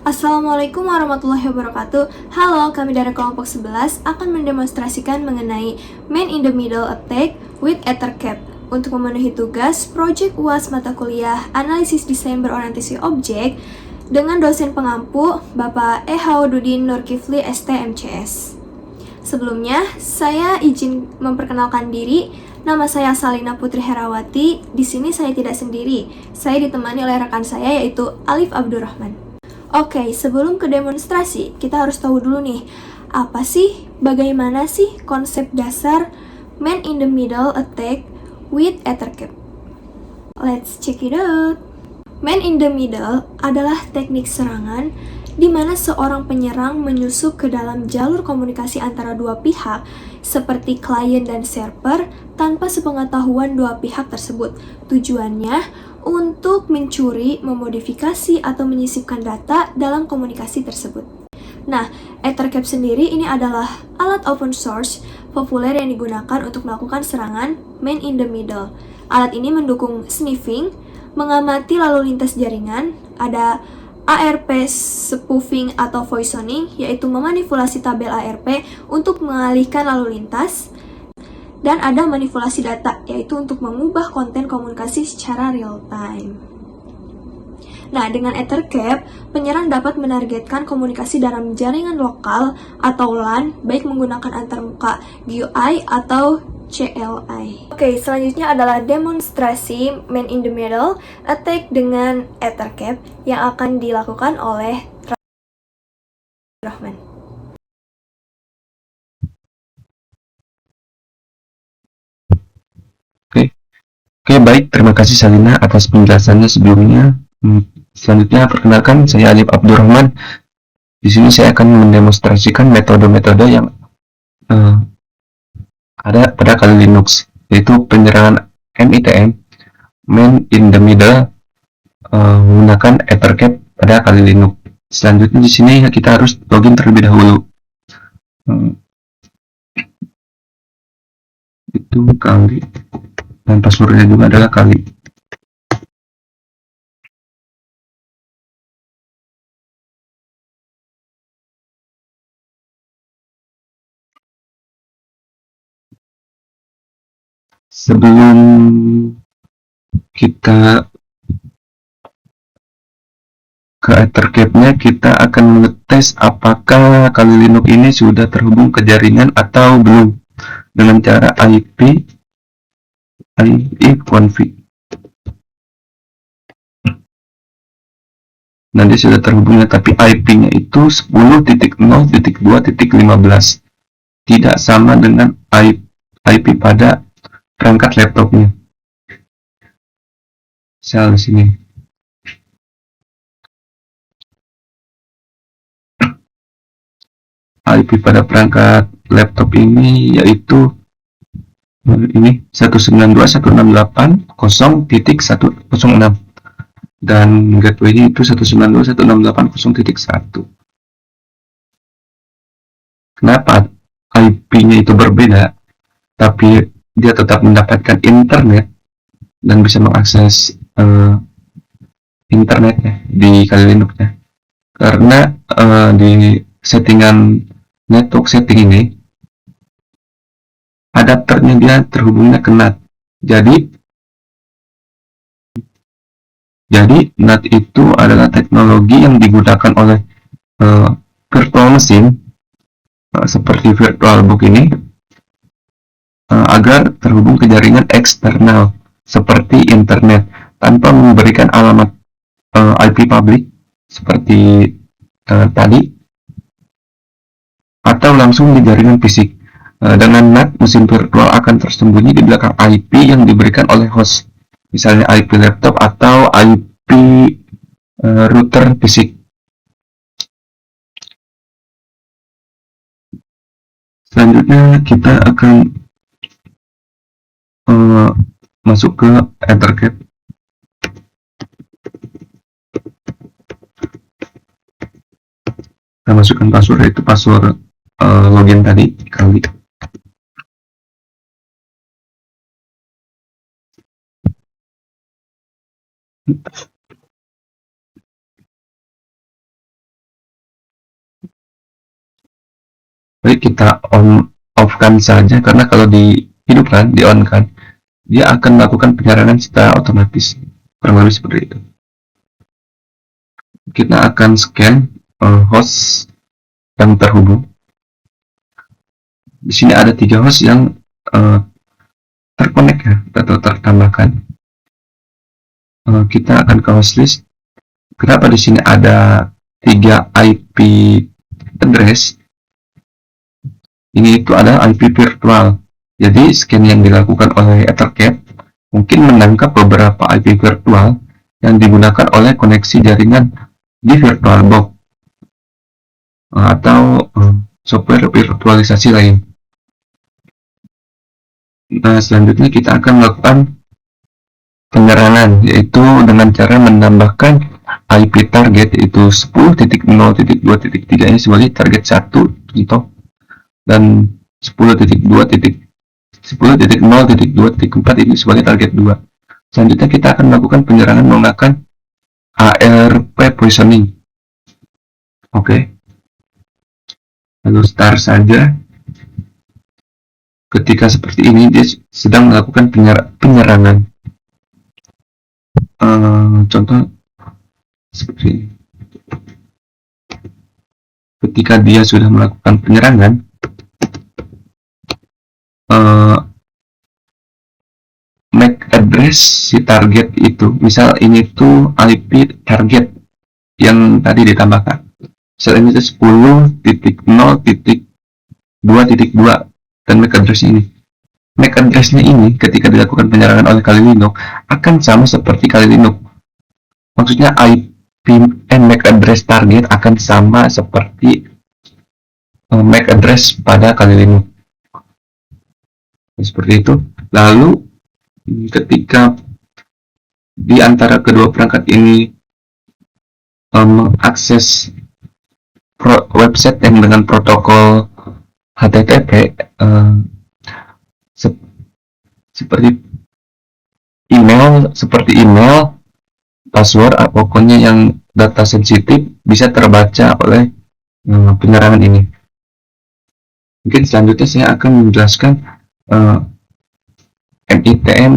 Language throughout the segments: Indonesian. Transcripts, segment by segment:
Assalamualaikum warahmatullahi wabarakatuh. Halo, kami dari kelompok 11 akan mendemonstrasikan mengenai Man in the Middle Attack with Ethercap untuk memenuhi tugas Project UAS mata kuliah Analisis Desain Berorientasi Objek dengan dosen pengampu Bapak Haududin Nurkifli ST.MCS. Sebelumnya, saya izin memperkenalkan diri. Nama saya Salina Putri Herawati. Di sini saya tidak sendiri. Saya ditemani oleh rekan saya yaitu Alif Abdurrahman. Oke, sebelum ke demonstrasi, kita harus tahu dulu nih, apa sih, bagaimana sih konsep dasar Man in the Middle Attack with Ethercap? Let's check it out. Man in the Middle adalah teknik serangan di mana seorang penyerang menyusup ke dalam jalur komunikasi antara dua pihak seperti klien dan server tanpa sepengetahuan dua pihak tersebut. Tujuannya untuk mencuri, memodifikasi, atau menyisipkan data dalam komunikasi tersebut. Nah, Ethercap sendiri ini adalah alat open source populer yang digunakan untuk melakukan serangan man in the middle. Alat ini mendukung sniffing, mengamati lalu lintas jaringan, ada ARP spoofing atau poisoning, yaitu memanipulasi tabel ARP untuk mengalihkan lalu lintas, dan ada manipulasi data, yaitu untuk mengubah konten komunikasi secara real time. Nah, dengan Ethercap, penyerang dapat menargetkan komunikasi dalam jaringan lokal atau LAN, baik menggunakan antarmuka GUI atau CLI. Oke, selanjutnya adalah demonstrasi Man in the Middle Attack dengan Ethercap yang akan dilakukan oleh Rahman. Oke, baik. Terima kasih Salina atas penjelasannya sebelumnya. Selanjutnya, perkenalkan saya Alif Abdurrahman. Di sini saya akan mendemonstrasikan metode-metode yang ada pada Kali Linux, yaitu penyerangan MITM, Man in the Middle, menggunakan Ethercap pada Kali Linux. Selanjutnya di sini kita harus login terlebih dahulu. Itu kali, dan passwordnya juga adalah kali. Sebelum kita ke Ethercap-nya, kita akan mengetes apakah Kali Linux ini sudah terhubung ke jaringan atau belum dengan cara ipconfig. Nanti sudah terhubungnya, tapi IP-nya itu 10.0.2.15, tidak sama dengan IP pada perangkat laptopnya. Misal di sini. IP pada perangkat laptop ini yaitu ini 192.168.0.106, dan gateway-nya itu 192.168.0.1. Kenapa IP-nya itu berbeda tapi dia tetap mendapatkan internet dan bisa mengakses internetnya di Kali Linux-nya? Karena di settingan network setting ini adapternya dia terhubungnya ke NAT. Jadi NAT itu adalah teknologi yang digunakan oleh virtual machine seperti VirtualBox ini agar terhubung ke jaringan eksternal seperti internet tanpa memberikan alamat IP public seperti tadi, atau langsung di jaringan fisik. Dengan NAT, mesin virtual akan tersembunyi di belakang IP yang diberikan oleh host, misalnya IP laptop atau IP router fisik. Selanjutnya kita akan masuk ke Ethercap. Kita masukkan password, yaitu password login tadi kali. Baik, kita off kan saja, karena kalau dihidupkan, di on kan, dia akan melakukan penyerangan secara otomatis, kurang lebih seperti itu. Kita akan scan host yang terhubung. Di sini ada 3 host yang terkonek ya, atau tertambahkan. Kita akan ke host list. Kenapa di sini ada 3 IP address? Ini itu adalah IP virtual. Jadi scan yang dilakukan oleh Ethercat mungkin menangkap beberapa IP virtual yang digunakan oleh koneksi jaringan di VirtualBox atau software virtualisasi lain. Nah, selanjutnya kita akan melakukan penyerangan, yaitu dengan cara menambahkan IP target, yaitu 10.0.2.3 ini sebagai target 1 contoh, dan 10.0.2.4 ini sebagai target 2. Selanjutnya kita akan melakukan penyerangan menggunakan ARP poisoning. Oke. Lalu start saja. Ketika seperti ini, dia sedang melakukan penyerangan. Contoh seperti ini. Ketika dia sudah melakukan penyerangan, MAC address si target itu, misal ini tuh IP target yang tadi ditambahkan, misal ini tuh 10.0.2.2 dan MAC address ini. MAC address-nya ini ketika dilakukan penyerangan oleh Kali Linux akan sama seperti Kali Linux. Maksudnya IP MAC address target akan sama seperti MAC address pada Kali Linux. Seperti itu. Lalu ketika di antara kedua perangkat ini mengakses website yang dengan protokol HTTP seperti email, password, pokoknya yang data sensitif bisa terbaca oleh penyerangan ini. Mungkin selanjutnya saya akan menjelaskan MITM,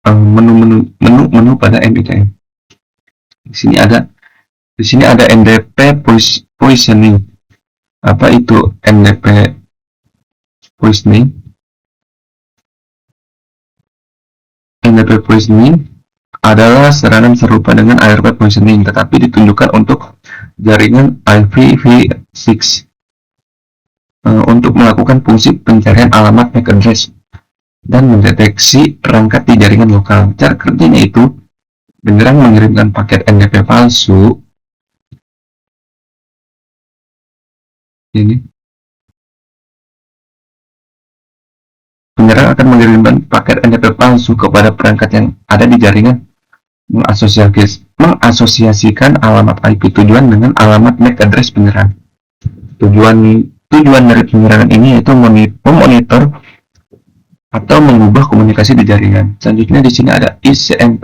menu pada MITM. Di sini ada NDP poisoning. Apa itu NDP poisoning? NDP poisoning adalah serangan serupa dengan ARP poisoning, tetapi ditunjukkan untuk jaringan IPv6 untuk melakukan fungsi pencarian alamat MAC address dan mendeteksi perangkat di jaringan lokal. Cara kerjanya itu, penyerang mengirimkan paket NDP palsu. Ini penyerang akan mengirimkan paket NDP palsu kepada perangkat yang ada di jaringan, mengasosiasikan alamat IP tujuan dengan alamat MAC address penyerang. Tujuan dari penyerangan ini yaitu memonitor atau mengubah komunikasi di jaringan. Selanjutnya di sini ada ICMP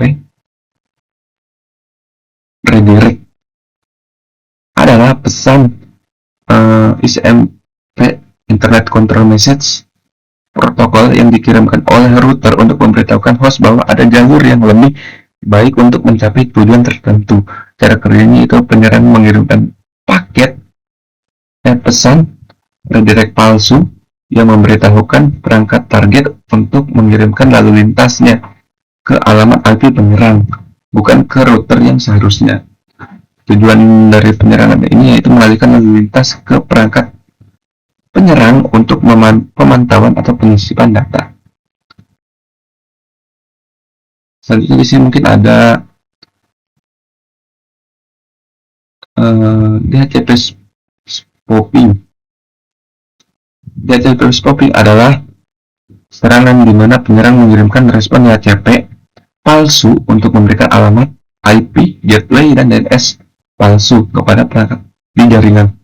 redirect, adalah pesan ICMP Internet Control Message protokol yang dikirimkan oleh router untuk memberitahukan host bahwa ada jalur yang lebih baik untuk mencapai tujuan tertentu. Cara kerjanya itu penyerang mengirimkan paket pesan redirect palsu yang memberitahukan perangkat target untuk mengirimkan lalu lintasnya ke alamat IP penyerang, bukan ke router yang seharusnya. Tujuan dari penyerangan ini yaitu mengalihkan lalu lintas ke perangkat penyerang untuk pemantauan atau penyisipan data. Selanjutnya di sini mungkin ada DHCP spoofing. DHCP spoofing adalah serangan di mana penyerang mengirimkan respon DHCP palsu untuk memberikan alamat IP, gateway, dan DNS palsu kepada perangkat di jaringan.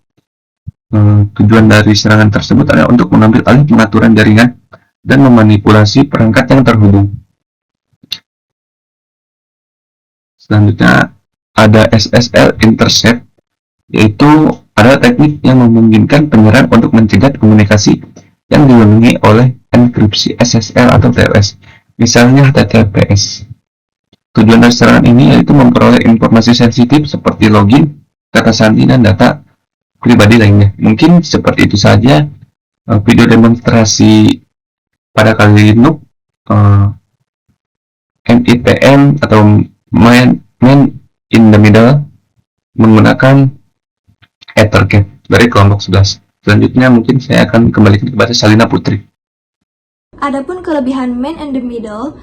Tujuan dari serangan tersebut adalah untuk mengambil alih pengaturan jaringan dan memanipulasi perangkat yang terhubung. Selanjutnya ada SSL intercept, yaitu Ada teknik yang memungkinkan penyerang untuk mencegah komunikasi yang dilindungi oleh enkripsi SSL atau TLS, misalnya HTTPS. Tujuan dari serangan ini yaitu memperoleh informasi sensitif seperti login, kata sandi, dan data pribadi lainnya. Mungkin seperti itu saja video demonstrasi pada kali Linux MITM atau man in the middle menggunakan EtherCAT dari kelompok 11. Selanjutnya mungkin saya akan kembalikan kepada Salina Putri. Adapun kelebihan man in the middle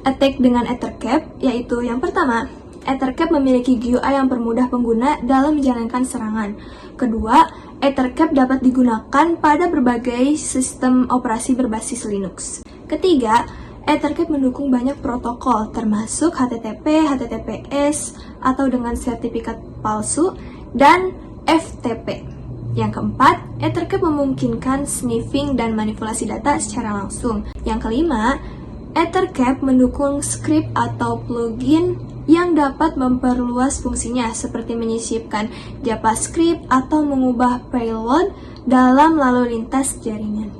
attack dengan EtherCAT yaitu yang pertama, EtherCAT memiliki GUI yang permudah pengguna dalam menjalankan serangan. Kedua, EtherCAT dapat digunakan pada berbagai sistem operasi berbasis Linux. Ketiga, EtherCAT mendukung banyak protokol termasuk HTTP, HTTPS atau dengan sertifikat palsu, dan FTP. Yang keempat, EtherCAT memungkinkan sniffing dan manipulasi data secara langsung. Yang kelima, EtherCAT mendukung script atau plugin yang dapat memperluas fungsinya seperti menyisipkan JavaScript atau mengubah payload dalam lalu lintas jaringan.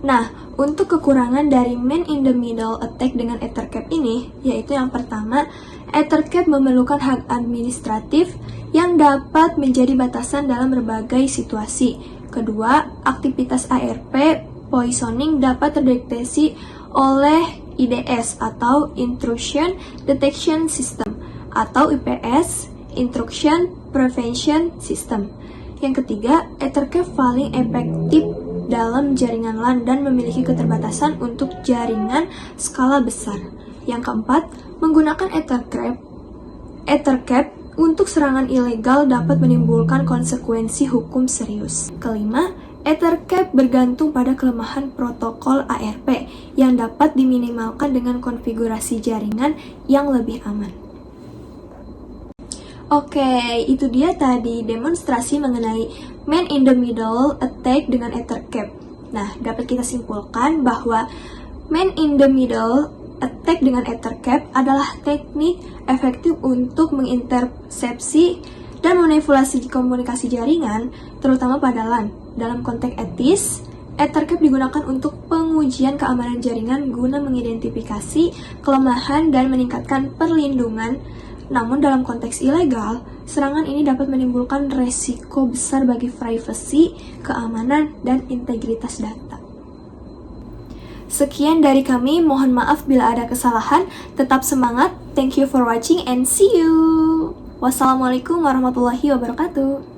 Nah, untuk kekurangan dari man in the middle attack dengan EtherCAT ini, yaitu yang pertama, EtherCAT memerlukan hak administratif yang dapat menjadi batasan dalam berbagai situasi. Kedua, aktivitas ARP poisoning dapat terdeteksi oleh IDS atau Intrusion Detection System atau IPS, Intrusion Prevention System. Yang ketiga, EtherCAT paling efektif dalam jaringan LAN dan memiliki keterbatasan untuk jaringan skala besar. Yang keempat, menggunakan EtherCAT untuk serangan ilegal dapat menimbulkan konsekuensi hukum serius. Kelima, EtherCAT bergantung pada kelemahan protokol ARP yang dapat diminimalkan dengan konfigurasi jaringan yang lebih aman. Oke, itu dia tadi demonstrasi mengenai man in the middle attack dengan EtherCAT. Nah, dapat kita simpulkan bahwa man in the middle attack dengan EtherCAT adalah teknik efektif untuk mengintersepsi dan memanipulasi komunikasi jaringan, terutama pada LAN. Dalam konteks etis, EtherCAT digunakan untuk pengujian keamanan jaringan guna mengidentifikasi kelemahan dan meningkatkan perlindungan. Namun dalam konteks ilegal, serangan ini dapat menimbulkan resiko besar bagi privasi, keamanan, dan integritas data. Sekian dari kami, mohon maaf bila ada kesalahan. Tetap semangat, thank you for watching and see you. Wassalamualaikum warahmatullahi wabarakatuh.